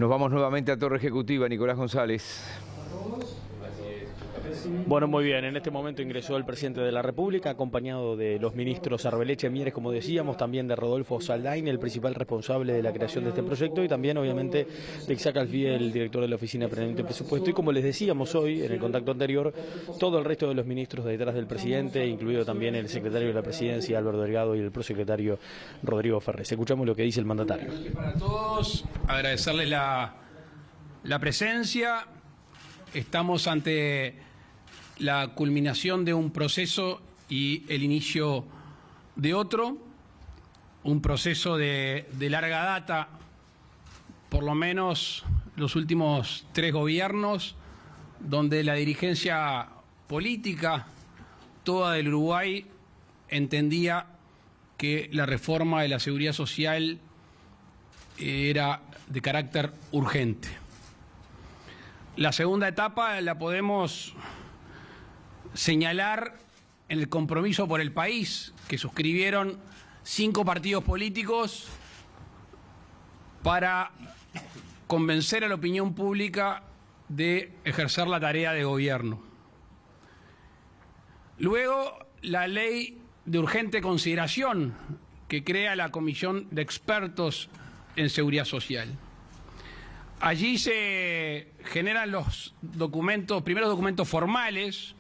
Nos vamos nuevamente a Torre Ejecutiva, Nicolás González. Bueno, muy bien. En este momento ingresó el presidente de la República, acompañado de los ministros Arbeleche Mieres, como decíamos, también de Rodolfo Saldain, el principal responsable de la creación de este proyecto, y también, obviamente, de Isaac Alfie, el director de la Oficina Permanente de Presupuesto. Y como les decíamos hoy, en el contacto anterior, todo el resto de los ministros detrás del presidente, incluido también el secretario de la Presidencia, Álvaro Delgado, y el prosecretario Rodrigo Ferrés. Escuchamos lo que dice el mandatario. Para todos, agradecerles la presencia. Estamos ante la culminación de un proceso y el inicio de otro, un proceso de larga data, por lo menos los últimos 3 gobiernos, donde la dirigencia política toda del Uruguay entendía que la reforma de la seguridad social era de carácter urgente. La segunda etapa la podemos señalar en el compromiso por el país que suscribieron 5 partidos políticos para convencer a la opinión pública de ejercer la tarea de gobierno. Luego, la ley de urgente consideración que crea la Comisión de Expertos en Seguridad Social. Allí se generan los documentos, primeros documentos formales,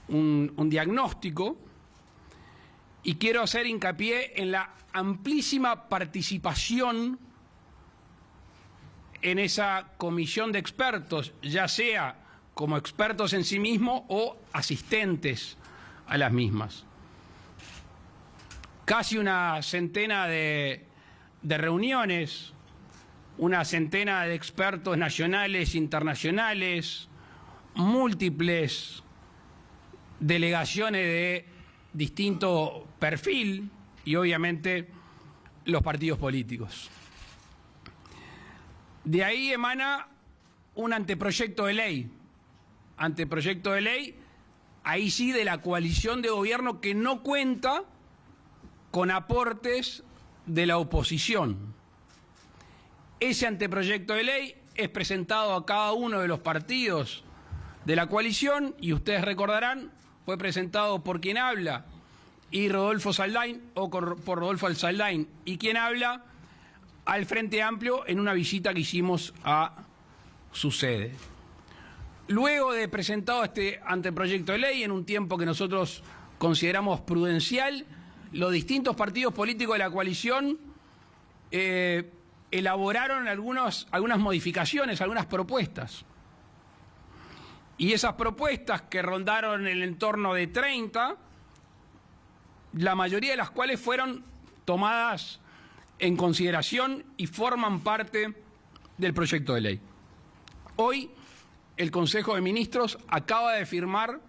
un diagnóstico, y quiero hacer hincapié en la amplísima participación en esa comisión de expertos, ya sea como expertos en sí mismos o asistentes a las mismas. Casi una centena de reuniones, una centena de expertos nacionales e internacionales, múltiples delegaciones de distinto perfil y obviamente los partidos políticos. De ahí emana un anteproyecto de ley, ahí sí de la coalición de gobierno, que no cuenta con aportes de la oposición. Ese anteproyecto de ley es presentado a cada uno de los partidos de la coalición y ustedes recordarán, fue presentado por quien habla y Rodolfo Saldain, o por Rodolfo Saldain y quien habla al Frente Amplio en una visita que hicimos a su sede. Luego de presentado este anteproyecto de ley en un tiempo que nosotros consideramos prudencial, los distintos partidos políticos de la coalición elaboraron algunas modificaciones, algunas propuestas. Y esas propuestas, que rondaron el entorno de 30, la mayoría de las cuales fueron tomadas en consideración y forman parte del proyecto de ley. Hoy el Consejo de Ministros acaba de firmar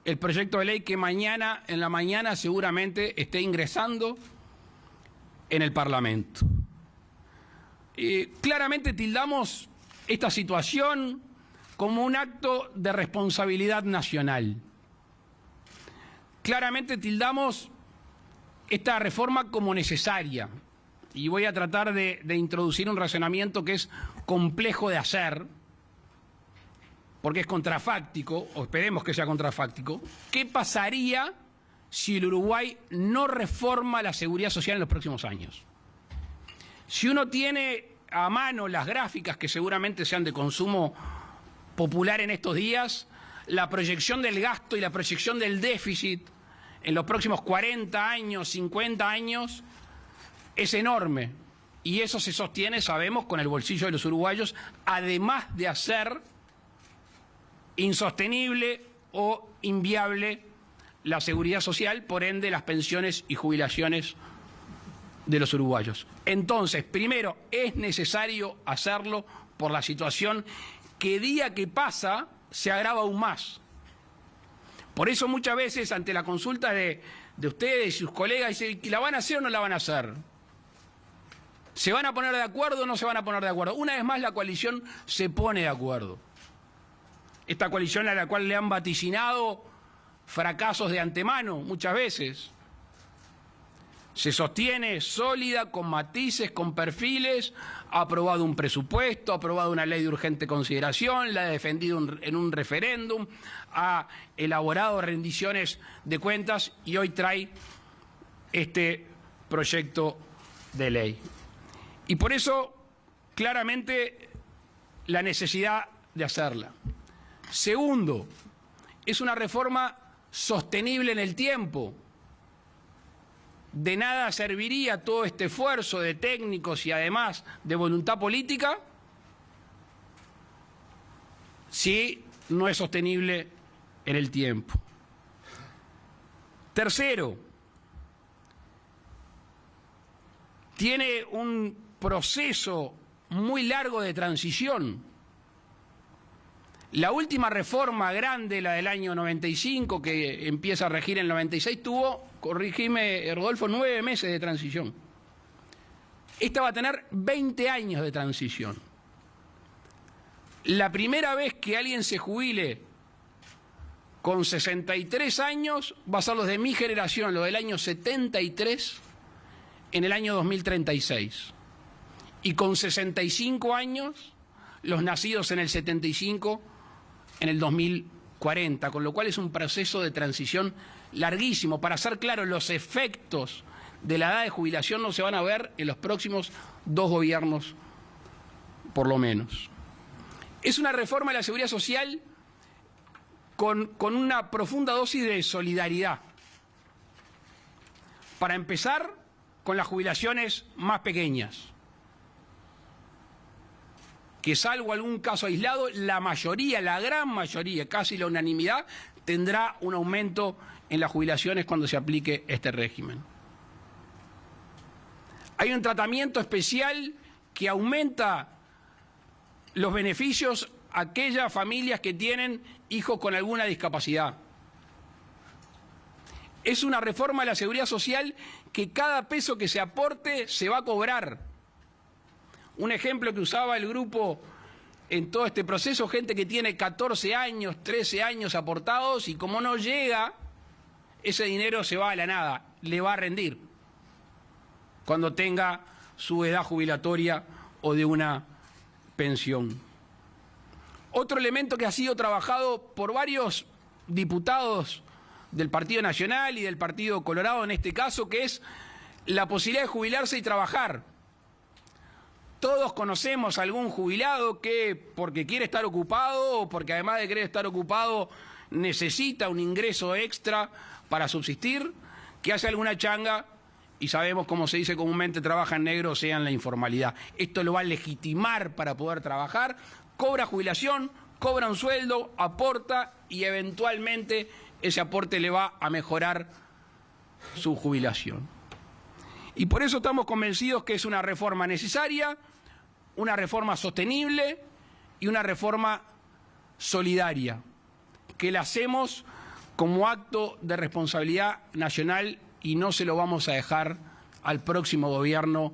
el proyecto de ley que mañana, en la mañana, seguramente esté ingresando en el Parlamento. Claramente tildamos esta situación como un acto de responsabilidad nacional. Claramente tildamos esta reforma como necesaria. Y voy a tratar de introducir un razonamiento que es complejo de hacer, porque es contrafáctico, o esperemos que sea contrafáctico. ¿Qué pasaría si el Uruguay no reforma la seguridad social en los próximos años? Si uno tiene a mano las gráficas, que seguramente sean de consumo popular en estos días, la proyección del gasto y la proyección del déficit en los próximos 40 años, 50 años, es enorme. Y eso se sostiene, sabemos, con el bolsillo de los uruguayos, además de hacer insostenible o inviable la seguridad social, por ende las pensiones y jubilaciones de los uruguayos. Entonces, primero, es necesario hacerlo por la situación que día que pasa se agrava aún más. Por eso muchas veces ante la consulta de ustedes y sus colegas dicen, ¿la van a hacer o no la van a hacer? ¿Se van a poner de acuerdo o no se van a poner de acuerdo? Una vez más la coalición se pone de acuerdo. Esta coalición a la cual le han vaticinado fracasos de antemano muchas veces. Se sostiene sólida, con matices, con perfiles, ha aprobado un presupuesto, ha aprobado una ley de urgente consideración, la ha defendido en un referéndum, ha elaborado rendiciones de cuentas y hoy trae este proyecto de ley. Y por eso, claramente, la necesidad de hacerla. Segundo, es una reforma sostenible en el tiempo. De nada serviría todo este esfuerzo de técnicos y además de voluntad política si no es sostenible en el tiempo. Tercero, tiene un proceso muy largo de transición. La última reforma grande, la del año 95, que empieza a regir en el 96, tuvo, corrígeme, Rodolfo, 9 meses de transición. Esta va a tener 20 años de transición. La primera vez que alguien se jubile con 63 años va a ser los de mi generación, los del año 73, en el año 2036. Y con 65 años, los nacidos en el 75, en el 2040, con lo cual es un proceso de transición larguísimo. Para ser claro, los efectos de la edad de jubilación no se van a ver en los próximos 2 gobiernos, por lo menos. Es una reforma de la seguridad social con una profunda dosis de solidaridad. Para empezar, con las jubilaciones más pequeñas, que salvo algún caso aislado, la mayoría, la gran mayoría, casi la unanimidad, tendrá un aumento en las jubilaciones cuando se aplique este régimen. Hay un tratamiento especial que aumenta los beneficios a aquellas familias que tienen hijos con alguna discapacidad. Es una reforma de la seguridad social que cada peso que se aporte se va a cobrar. Un ejemplo que usaba el grupo en todo este proceso, gente que tiene 14 años, 13 años aportados y como no llega, ese dinero se va a la nada, le va a rendir cuando tenga su edad jubilatoria o de una pensión. Otro elemento que ha sido trabajado por varios diputados del Partido Nacional y del Partido Colorado en este caso, que es la posibilidad de jubilarse y trabajar. Todos conocemos a algún jubilado que, porque quiere estar ocupado o porque además de querer estar ocupado necesita un ingreso extra para subsistir, que hace alguna changa y sabemos, como se dice comúnmente, trabaja en negro, o sea, en la informalidad. Esto lo va a legitimar para poder trabajar, cobra jubilación, cobra un sueldo, aporta y eventualmente ese aporte le va a mejorar su jubilación. Y por eso estamos convencidos que es una reforma necesaria, una reforma sostenible y una reforma solidaria, que la hacemos como acto de responsabilidad nacional y no se lo vamos a dejar al próximo gobierno,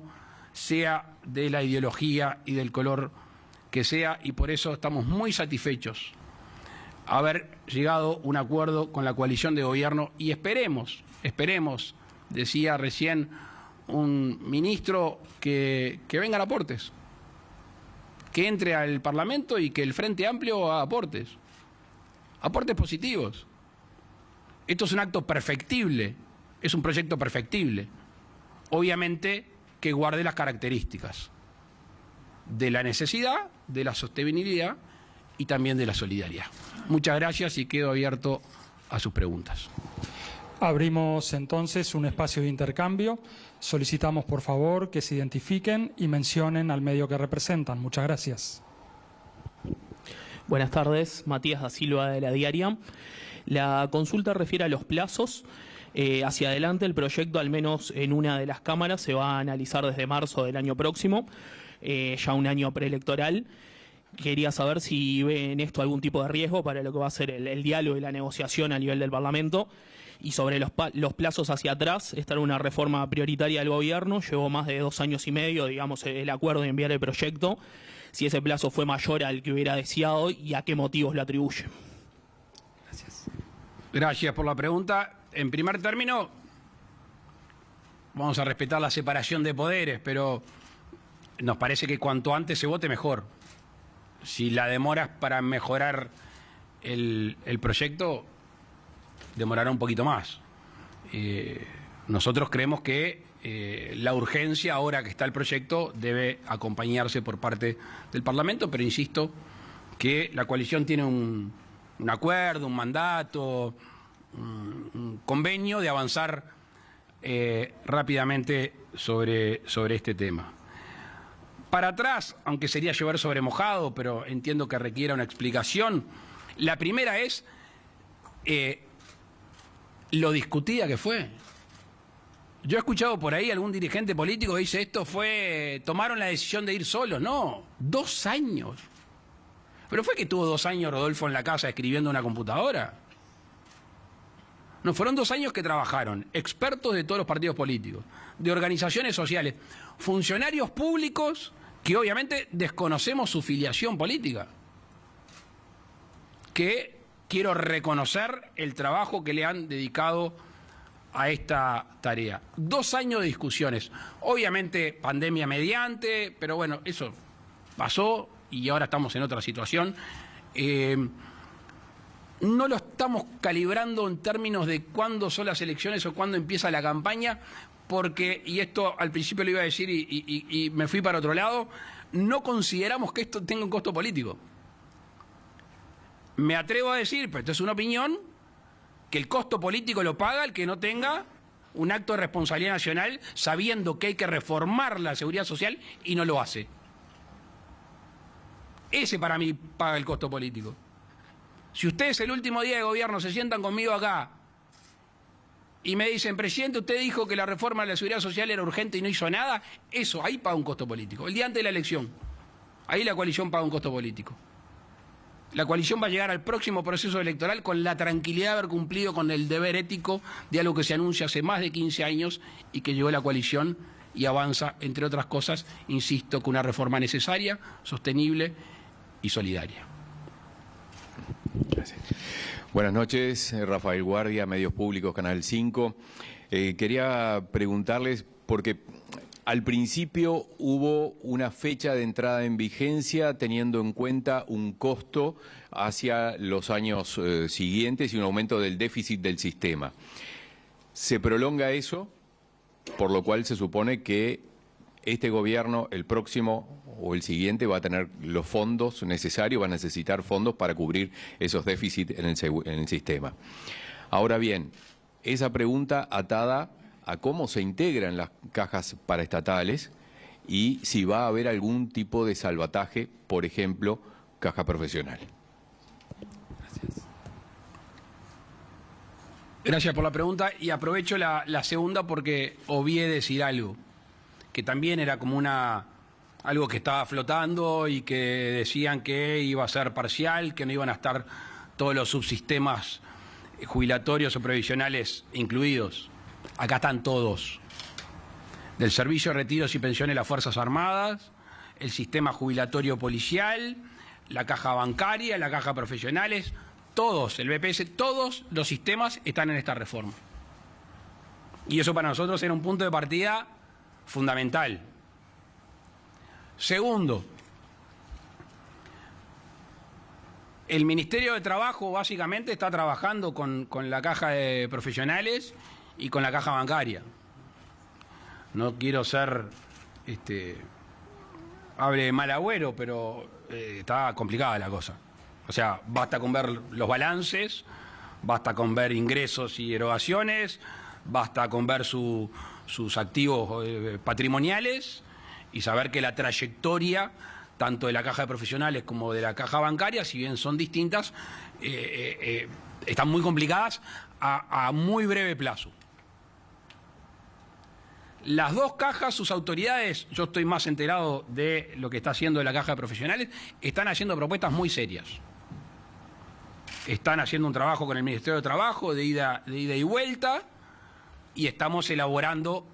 sea de la ideología y del color que sea, y por eso estamos muy satisfechos haber llegado a un acuerdo con la coalición de gobierno y esperemos, decía recién un ministro, que vengan aportes, que entre al Parlamento y que el Frente Amplio haga aportes positivos. Esto es un acto perfectible, es un proyecto perfectible, obviamente que guarde las características de la necesidad, de la sostenibilidad y también de la solidaridad. Muchas gracias y quedo abierto a sus preguntas. Abrimos entonces un espacio de intercambio. Solicitamos, por favor, que se identifiquen y mencionen al medio que representan. Muchas gracias. Buenas tardes, Matías da Silva de La Diaria. La consulta refiere a los plazos. Hacia adelante el proyecto, al menos en una de las cámaras, se va a analizar desde marzo del año próximo, ya un año preelectoral. Quería saber si ve en esto algún tipo de riesgo para lo que va a ser el diálogo y la negociación a nivel del Parlamento. Y sobre los plazos hacia atrás, esta era una reforma prioritaria del gobierno, llevó más de 2 años y medio, digamos, el acuerdo de enviar el proyecto, si ese plazo fue mayor al que hubiera deseado y a qué motivos lo atribuye. Gracias por la pregunta. En primer término, vamos a respetar la separación de poderes, pero nos parece que cuanto antes se vote mejor. Si la demora es para mejorar el proyecto, demorará un poquito más. Nosotros creemos que la urgencia, ahora que está el proyecto, debe acompañarse por parte del Parlamento, pero insisto que la coalición tiene un acuerdo, un mandato, un convenio de avanzar rápidamente sobre este tema. Para atrás, aunque sería llover sobre mojado, pero entiendo que requiera una explicación. La primera es lo discutida que fue. Yo he escuchado por ahí algún dirigente político que dice tomaron la decisión de ir solos. No, 2 años. Pero fue que tuvo 2 años Rodolfo en la casa escribiendo en una computadora. No, fueron 2 años que trabajaron expertos de todos los partidos políticos, de organizaciones sociales, funcionarios públicos que obviamente desconocemos su filiación política, que quiero reconocer el trabajo que le han dedicado a esta tarea. 2 años de discusiones, obviamente pandemia mediante, pero bueno, eso pasó y ahora estamos en otra situación. No lo estamos calibrando en términos de cuándo son las elecciones o cuándo empieza la campaña, porque, y esto al principio lo iba a decir y me fui para otro lado, no consideramos que esto tenga un costo político. Me atrevo a decir, pero esto es una opinión, que el costo político lo paga el que no tenga un acto de responsabilidad nacional sabiendo que hay que reformar la seguridad social y no lo hace. Ese para mí paga el costo político. Si ustedes el último día de gobierno se sientan conmigo acá y me dicen, presidente, usted dijo que la reforma de la seguridad social era urgente y no hizo nada, eso ahí paga un costo político. El día antes de la elección, ahí la coalición paga un costo político. La coalición va a llegar al próximo proceso electoral con la tranquilidad de haber cumplido con el deber ético de algo que se anuncia hace más de 15 años y que llegó la coalición y avanza, entre otras cosas, insisto, con una reforma necesaria, sostenible y solidaria. Gracias. Buenas noches, Rafael Guardia, Medios Públicos, Canal 5. Quería preguntarles, porque al principio hubo una fecha de entrada en vigencia teniendo en cuenta un costo hacia los años siguientes y un aumento del déficit del sistema. Se prolonga eso, por lo cual se supone que este gobierno, el próximo o el siguiente, va a tener los fondos necesarios, va a necesitar fondos para cubrir esos déficits en el sistema. Ahora bien, esa pregunta atada a cómo se integran las cajas paraestatales y si va a haber algún tipo de salvataje, por ejemplo, caja profesional. Gracias. Gracias por la pregunta y aprovecho la segunda porque obvié decir algo, que también era como algo que estaba flotando y que decían que iba a ser parcial, que no iban a estar todos los subsistemas jubilatorios o previsionales incluidos. Acá están todos. Del servicio de retiros y pensiones de las Fuerzas Armadas, el sistema jubilatorio policial, la caja bancaria, la caja profesionales, todos, el BPS, todos los sistemas están en esta reforma. Y eso para nosotros era un punto de partida fundamental. Segundo, el Ministerio de Trabajo básicamente está trabajando con la caja de profesionales y con la caja bancaria. No quiero ser, hable de mal agüero, pero está complicada la cosa. O sea, basta con ver los balances, basta con ver ingresos y erogaciones, basta con ver sus activos patrimoniales y saber que la trayectoria, tanto de la caja de profesionales como de la caja bancaria, si bien son distintas, están muy complicadas a muy breve plazo. Las dos cajas, sus autoridades, yo estoy más enterado de lo que está haciendo la caja de profesionales, están haciendo propuestas muy serias. Están haciendo un trabajo con el Ministerio de Trabajo de ida y vuelta y estamos elaborando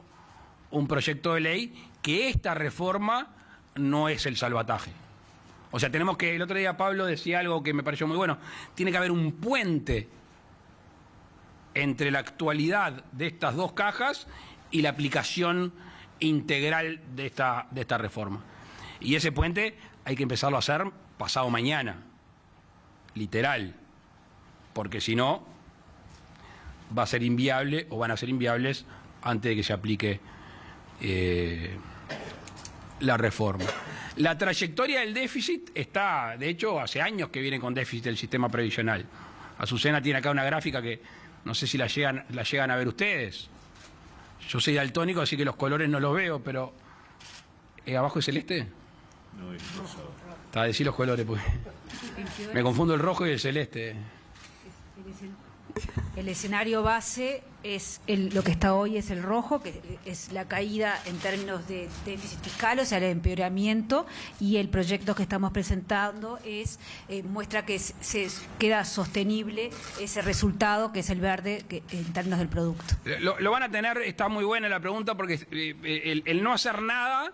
un proyecto de ley que esta reforma no es el salvataje. O sea, tenemos que, el otro día Pablo decía algo que me pareció muy bueno, tiene que haber un puente entre la actualidad de estas dos cajas y la aplicación integral de esta reforma. Y ese puente hay que empezarlo a hacer pasado mañana, literal, porque si no va a ser inviable o van a ser inviables antes de que se aplique la reforma. La trayectoria del déficit está, de hecho, hace años que viene con déficit el sistema previsional. Azucena tiene acá una gráfica que no sé si la llegan a ver ustedes. Yo soy daltónico, así que los colores no los veo, pero ¿abajo es celeste? No, es rojo. Está a decir los colores, pues. Me confundo el rojo y el celeste. El escenario base es lo que está hoy es el rojo, que es la caída en términos de déficit fiscal, o sea, el empeoramiento, y el proyecto que estamos presentando muestra que se queda sostenible ese resultado, que es el verde, en términos del producto. Lo van a tener, está muy buena la pregunta, porque el no hacer nada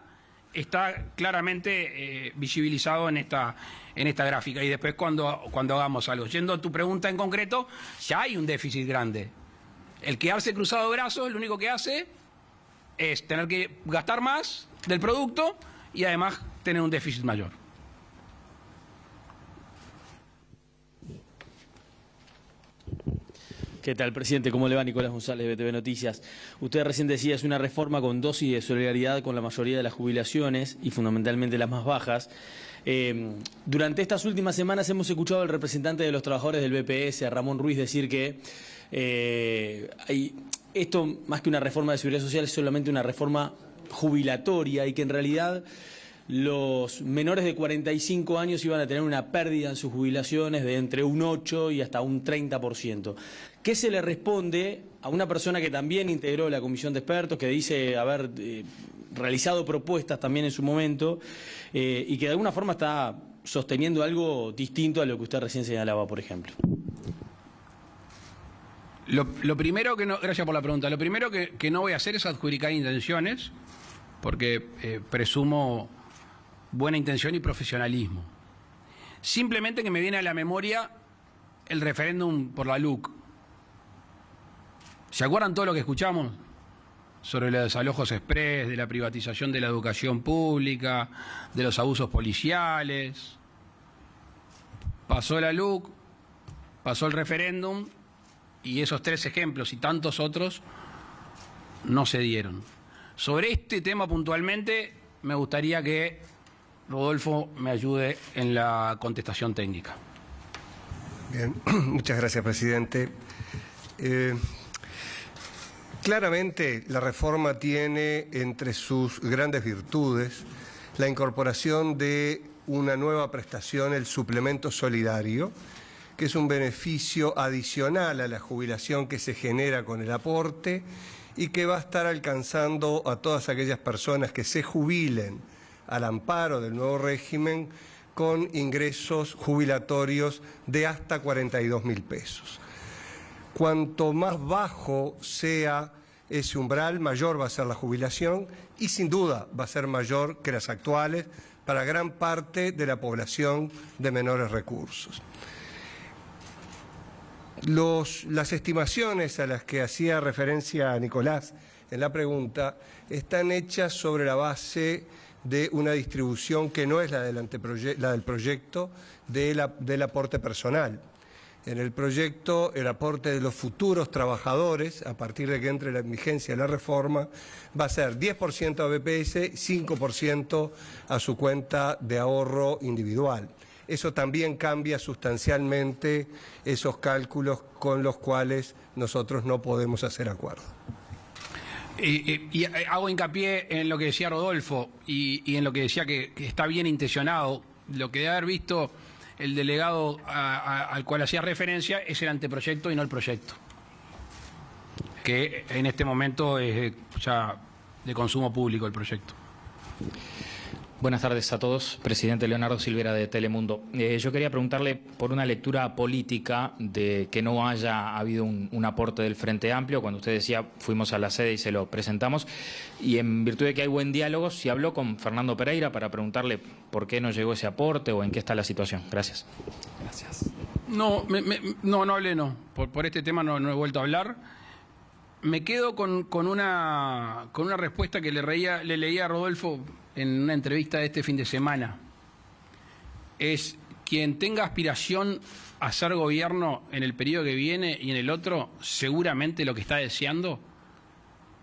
está claramente visibilizado en esta gráfica, y después cuando hagamos algo. Yendo a tu pregunta en concreto, ya hay un déficit grande. El quedarse cruzado de brazos lo único que hace es tener que gastar más del producto y además tener un déficit mayor. ¿Qué tal, presidente? ¿Cómo le va? Nicolás González, BTV Noticias. Usted recién decía, es una reforma con dosis de solidaridad con la mayoría de las jubilaciones y fundamentalmente las más bajas. Durante estas últimas semanas hemos escuchado al representante de los trabajadores del BPS, a Ramón Ruiz, decir que esto, más que una reforma de seguridad social, es solamente una reforma jubilatoria y que en realidad los menores de 45 años iban a tener una pérdida en sus jubilaciones de entre un 8 y hasta un 30%. ¿Qué se le responde a una persona que también integró la comisión de expertos, que dice haber realizado propuestas también en su momento y que de alguna forma está sosteniendo algo distinto a lo que usted recién señalaba, por ejemplo? Lo primero que no, gracias por la pregunta. Lo primero que no voy a hacer es adjudicar intenciones, porque presumo buena intención y profesionalismo. Simplemente que me viene a la memoria el referéndum por la LUC. ¿Se acuerdan todo lo que escuchamos sobre los desalojos express, de la privatización de la educación pública, de los abusos policiales? Pasó la LUC, pasó el referéndum, y esos tres ejemplos y tantos otros no se dieron. Sobre este tema puntualmente, me gustaría que Rodolfo me ayude en la contestación técnica. Bien, muchas gracias, presidente. Claramente la reforma tiene entre sus grandes virtudes la incorporación de una nueva prestación, el suplemento solidario, que es un beneficio adicional a la jubilación que se genera con el aporte y que va a estar alcanzando a todas aquellas personas que se jubilen al amparo del nuevo régimen con ingresos jubilatorios de hasta 42.000 pesos. Cuanto más bajo sea ese umbral, mayor va a ser la jubilación y sin duda va a ser mayor que las actuales para gran parte de la población de menores recursos. Las estimaciones a las que hacía referencia Nicolás en la pregunta están hechas sobre la base de una distribución que no es la del proyecto del aporte personal. En el proyecto, el aporte de los futuros trabajadores, a partir de que entre la vigencia de la reforma, va a ser 10% a BPS, 5% a su cuenta de ahorro individual. Eso también cambia sustancialmente esos cálculos con los cuales nosotros no podemos hacer acuerdo. Y hago hincapié en lo que decía Rodolfo y en lo que decía que está bien intencionado. Lo que debe haber visto el delegado al cual hacía referencia es el anteproyecto y no el proyecto, que en este momento es ya de consumo público el proyecto. Buenas tardes a todos. Presidente Leonardo Silvera de Telemundo. Yo quería preguntarle por una lectura política de que no haya habido un aporte del Frente Amplio. Cuando usted decía, fuimos a la sede y se lo presentamos. Y en virtud de que hay buen diálogo, si habló con Fernando Pereira para preguntarle por qué no llegó ese aporte o en qué está la situación. Gracias. No hablé, no. Por este tema no he vuelto a hablar. me quedo con una respuesta que le leía a Rodolfo en una entrevista de este fin de semana. Es quien tenga aspiración a ser gobierno en el periodo que viene y en el otro, seguramente lo que está deseando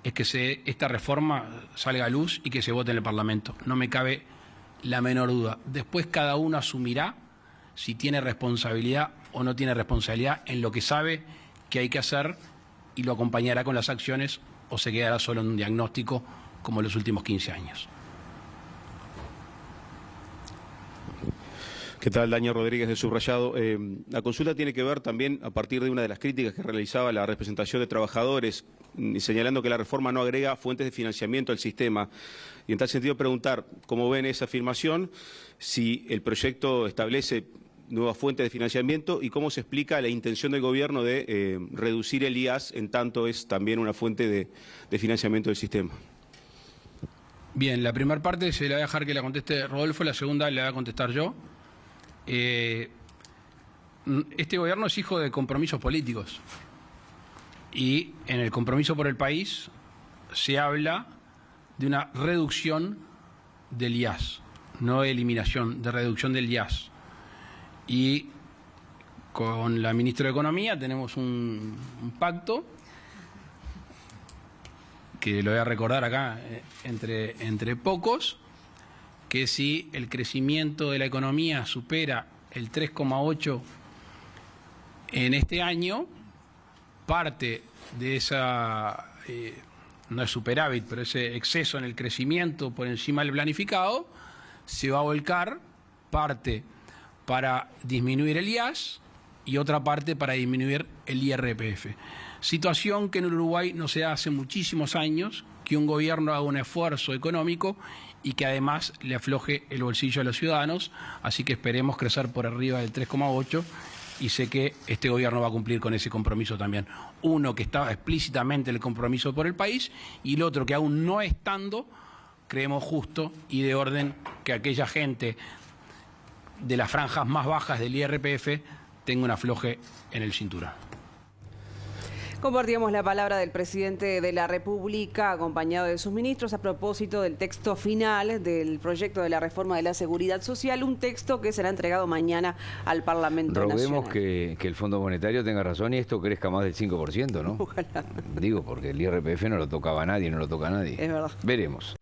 es que esta reforma salga a luz y que se vote en el Parlamento. No me cabe la menor duda. Después cada uno asumirá si tiene responsabilidad o no tiene responsabilidad en lo que sabe que hay que hacer y lo acompañará con las acciones o se quedará solo en un diagnóstico como los últimos 15 años. ¿Qué tal? Daniel Rodríguez de Subrayado. La consulta tiene que ver también a partir de una de las críticas que realizaba la representación de trabajadores, señalando que la reforma no agrega fuentes de financiamiento al sistema. Y en tal sentido preguntar cómo ven esa afirmación, si el proyecto establece nuevas fuentes de financiamiento y cómo se explica la intención del Gobierno de reducir el IAS, en tanto es también una fuente de financiamiento del sistema. Bien, la primera parte se la voy a dejar que la conteste Rodolfo, la segunda la voy a contestar yo. Este gobierno es hijo de compromisos políticos y en el compromiso por el país se habla de una reducción del IAS, no de eliminación, de reducción del IAS. Y con la ministra de Economía tenemos un pacto que lo voy a recordar acá entre pocos, que si el crecimiento de la economía supera el 3,8 en este año, parte de esa, no es superávit, pero ese exceso en el crecimiento por encima del planificado, se va a volcar parte para disminuir el IAS y otra parte para disminuir el IRPF. Situación que en Uruguay no se da hace muchísimos años, que un gobierno haga un esfuerzo económico y que además le afloje el bolsillo a los ciudadanos, así que esperemos crecer por arriba del 3,8 y sé que este gobierno va a cumplir con ese compromiso también. Uno que estaba explícitamente el compromiso por el país y el otro que aún no estando, creemos justo y de orden que aquella gente de las franjas más bajas del IRPF tenga un afloje en el cinturón. Compartíamos la palabra del presidente de la República, acompañado de sus ministros, a propósito del texto final del proyecto de la reforma de la Seguridad Social, un texto que será entregado mañana al Parlamento Nacional. Roguemos que el Fondo Monetario tenga razón y esto crezca más del 5%, ¿no? Ojalá. Digo, porque el IRPF no lo tocaba a nadie, no lo toca a nadie. Es verdad. Veremos.